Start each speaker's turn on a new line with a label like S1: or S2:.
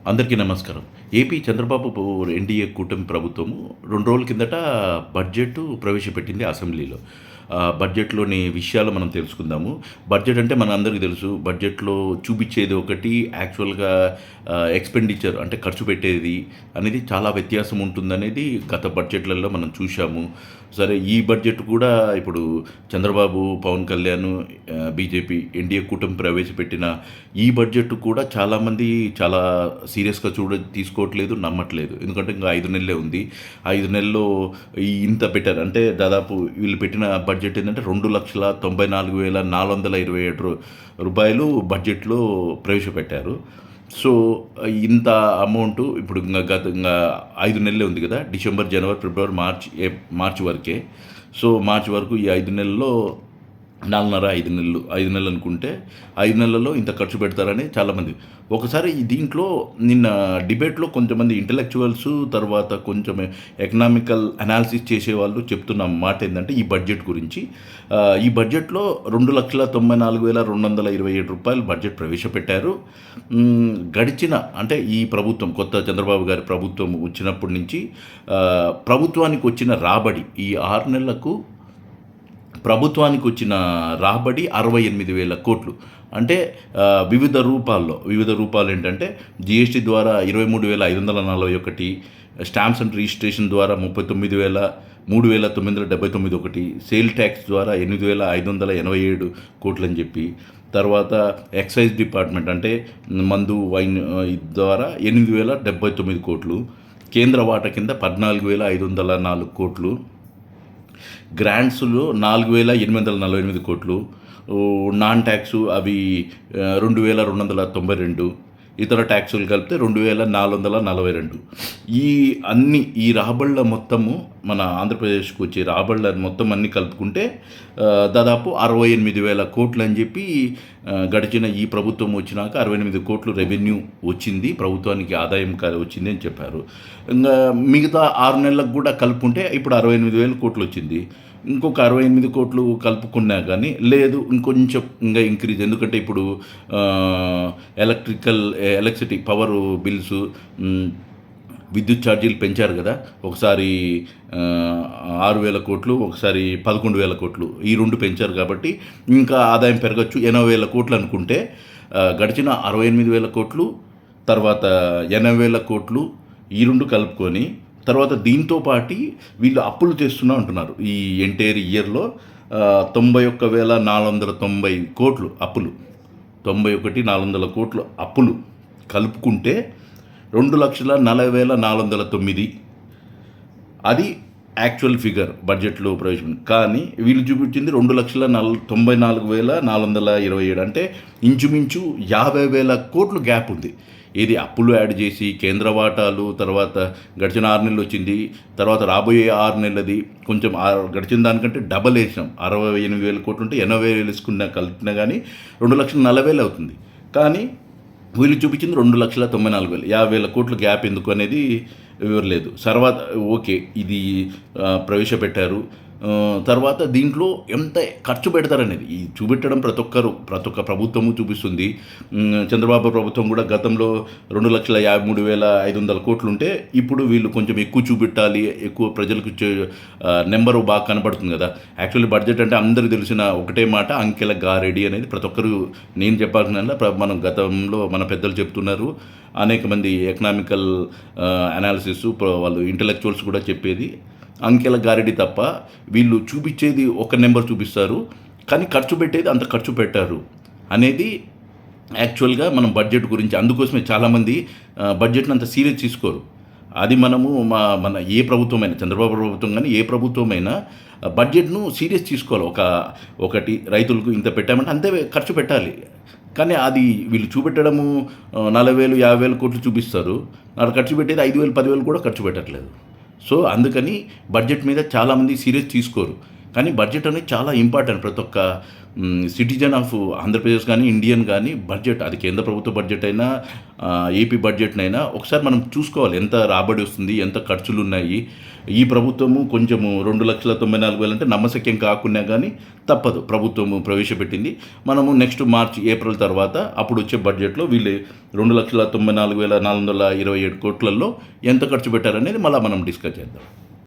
S1: అందరికీ నమస్కారం. AP Chandrababu NDA కూటమి ప్రభుత్వము 2 రోజుల కిందట బడ్జెట్ ప్రవేశపెట్టింది అసెంబ్లీలో. బడ్జెట్‌లోని విషయాలు మనం తెలుసుకుందాము. బడ్జెట్ అంటే మనందరికీ తెలుసు. బడ్జెట్‌లో చూపిచ్చేది ఒకటి, యాక్చువల్‌గా ఎక్స్‌పెండిచర్ అంటే ఖర్చు పెట్టేది అనేది చాలా వ్యత్యాసం ఉంటుందనేది గత బడ్జెట్‌లలో మనం చూశాము. సరే, ఈ బడ్జెట్ కూడా ఇప్పుడు చంద్రబాబు, పవన్ కళ్యాణ్, బీజేపీ ఎన్డీఏ కూటమి ప్రవేశపెట్టిన ఈ బడ్జెట్ కూడా చాలామంది చాలా సీరియస్‌గా తీసుకోవట్లేదు, నమ్మట్లేదు. ఎందుకంటే ఇంకా 5 నెలలే ఉంది. 5 నెలల్లో ఇంత పెట్టారు. అంటే దాదాపు వీళ్ళు పెట్టిన బడ్జెట్ ఏంటంటే రూ. 2,94,427 బడ్జెట్‌లో ప్రవేశపెట్టారు. సో, ఇంత అమౌంటు ఇప్పుడు ఇంగా 5 నెలలే ఉంది కదా! డిసెంబర్, జనవరి, ఫిబ్రవరి, మార్చి వరకే. సో, మార్చి వరకు ఈ 5 నెలల్లో 5 నెలలు, 5 నెలలు అనుకుంటే 5 నెలల్లో ఇంత ఖర్చు పెడతారని చాలామంది. ఒకసారి దీంట్లో నిన్న డిబేట్‌లో కొంతమంది ఇంటలెక్చువల్స్, తర్వాత కొంచెం ఎకనామికల్ అనాలిసిస్ చేసేవాళ్ళు చెప్తున్న మాట ఏందంటే ఈ బడ్జెట్ గురించి. ఈ బడ్జెట్‌లో రూ. 2,94,227 బడ్జెట్ ప్రవేశపెట్టారు. గడిచిన అంటే ఈ ప్రభుత్వం కొత్త చంద్రబాబు గారి ప్రభుత్వం వచ్చినప్పటి నుంచి ప్రభుత్వానికి వచ్చిన రాబడి ఈ 6 నెలలకు ప్రభుత్వానికి వచ్చిన రాబడి 68,000 కోట్లు. అంటే వివిధ రూపాలు ఏంటంటే జీఎస్టీ ద్వారా 23,541, స్టాంప్స్ అండ్ రిజిస్ట్రేషన్ ద్వారా 3,979 ఒకటి, సేల్ ట్యాక్స్ ద్వారా 8,587 కోట్లని చెప్పి, తర్వాత ఎక్సైజ్ డిపార్ట్మెంట్ అంటే మందు, వైన్ ద్వారా 8,079 కోట్లు, కేంద్ర వాటా కింద 14,504 కోట్లు, గ్రాంట్స్‌లో 4,848 కోట్లు, నాన్ ట్యాక్సు అవి 2,292, ఇతర ట్యాక్సులు కలిపితే 2,442. ఈ రాబడుల మొత్తము మన ఆంధ్రప్రదేశ్‌కి వచ్చే రాబడుల మొత్తం అన్నీ కలుపుకుంటే దాదాపు 68,000 కోట్లు అని చెప్పి గడిచిన ఈ ప్రభుత్వం వచ్చినాక 68 కోట్లు రెవెన్యూ వచ్చింది, ప్రభుత్వానికి ఆదాయం వచ్చింది అని చెప్పారు. ఇంకా మిగతా 6 నెలలకు కూడా కలుపుకుంటే ఇప్పుడు 68,000 కోట్లు వచ్చింది. ఇంకొక 68 కోట్లు కలుపుకున్నా కానీ లేదు, ఇంకొంచెం ఇంకా ఇంక్రీజ్. ఎందుకంటే ఇప్పుడు ఎలక్ట్రిసిటీ పవర్ బిల్స్, విద్యుత్ ఛార్జీలు పెంచారు కదా! ఒకసారి 6,000 కోట్లు, ఒకసారి 11,000 కోట్లు, ఈ 2 పెంచారు కాబట్టి ఇంకా ఆదాయం పెరగచ్చు. 80,000 కోట్లు అనుకుంటే గడిచిన 68,000 కోట్లు, తర్వాత 80,000 కోట్లు, ఈ 2 కలుపుకొని తర్వాత దీంతో పాటి వీళ్ళు అప్పులు చేస్తున్నా అంటున్నారు. ఈ ఎంటైర్ ఇయర్‌లో 91,490 కోట్లు అప్పులు. 91,400 కోట్లు అప్పులు కలుపుకుంటే 2,40,40,409 అది యాక్చువల్ ఫిగర్ బడ్జెట్‌లో ప్రవేశం. కానీ వీళ్ళు చూపించింది 2,94,427 అంటే ఇంచుమించు 50,000 కోట్లు గ్యాప్ ఉంది. ఇది అప్పులు యాడ్ చేసి కేంద్ర వాటాలు, తర్వాత గడిచిన 6 నెలలు వచ్చింది, తర్వాత రాబోయే 6 నెలలది కొంచెం గడిచిన దానికంటే డబల్ వేసినాం. 68,000 కోట్లు ఉంటే 80,000 వేసుకున్నా కలిపినా కానీ 2,40,000 అవుతుంది. కానీ వీళ్ళు చూపించింది 2,94,000, 50,000 కోట్లు గ్యాప్ ఎందుకు అనేది వివరలేదు. ఓకే, ఇది ప్రవేశపెట్టారు. తర్వాత దీంట్లో ఎంత ఖర్చు పెడతారనేది ఈ చూపెట్టడం ప్రతి ఒక్క ప్రభుత్వము చూపిస్తుంది. చంద్రబాబు ప్రభుత్వం కూడా గతంలో 2,53,500 కోట్లు ఉంటే ఇప్పుడు వీళ్ళు కొంచెం ఎక్కువ చూపెట్టాలి, ఎక్కువ ప్రజలకు ఇచ్చే నెంబరు బాగా కనపడుతుంది కదా. యాక్చువల్లీ బడ్జెట్ అంటే అందరికీ తెలిసిన ఒకటే మాట, అంకెల గారెడి అనేది ప్రతి ఒక్కరు నేను చెప్పాల్సిన మనం గతంలో మన పెద్దలు చెప్తున్నారు. అనేక మంది ఎకనామికల్ అనాలిసిస్ వాళ్ళు ఇంటలెక్చువల్స్ కూడా చెప్పేది అంకెల గారెడి తప్ప వీళ్ళు చూపించేది ఒక నెంబర్ చూపిస్తారు, కానీ ఖర్చు పెట్టేది అంత ఖర్చు పెట్టారు అనేది యాక్చువల్గా మనం బడ్జెట్ గురించి. అందుకోసమే చాలామంది బడ్జెట్ని అంత సీరియస్ తీసుకోరు. అది మనము మన ఏ ప్రభుత్వమైనా, చంద్రబాబు ప్రభుత్వం కానీ ఏ ప్రభుత్వమైనా బడ్జెట్ను సీరియస్ తీసుకోవాలి. ఒకటి రైతులకు ఇంత పెట్టామంటే అంతే ఖర్చు పెట్టాలి. కానీ అది వీళ్ళు చూపెట్టడము 40,000, 50,000 కోట్లు చూపిస్తారు, అక్కడ ఖర్చు పెట్టేది 5,000, 10,000 కూడా ఖర్చు పెట్టట్లేదు. సో అందుకని బడ్జెట్ మీద చాలామంది సీరియస్ తీసుకోరు. కానీ బడ్జెట్ అనేది చాలా ఇంపార్టెంట్. ప్రతి ఒక్క సిటిజన్ ఆఫ్ ఆంధ్రప్రదేశ్ కానీ, ఇండియన్ కానీ బడ్జెట్ అది కేంద్ర ప్రభుత్వ బడ్జెట్ అయినా, ఏపీ బడ్జెట్‌నైనా ఒకసారి మనం చూసుకోవాలి. ఎంత రాబడి వస్తుంది? ఎంత ఖర్చులున్నాయి? ఈ ప్రభుత్వము కొంచెము 2,94,000 అంటే నమ్మశక్యం కాకున్నా గానీ తప్పదు. ప్రభుత్వము ప్రవేశపెట్టింది. మనము నెక్స్ట్ మార్చ్, ఏప్రిల్ తర్వాత అప్పుడొచ్చే బడ్జెట్‌లో వీళ్ళు 2,94,427 కోట్లల్లో ఎంత ఖర్చు పెట్టారనేది మళ్ళా మనం డిస్కస్ చేద్దాం.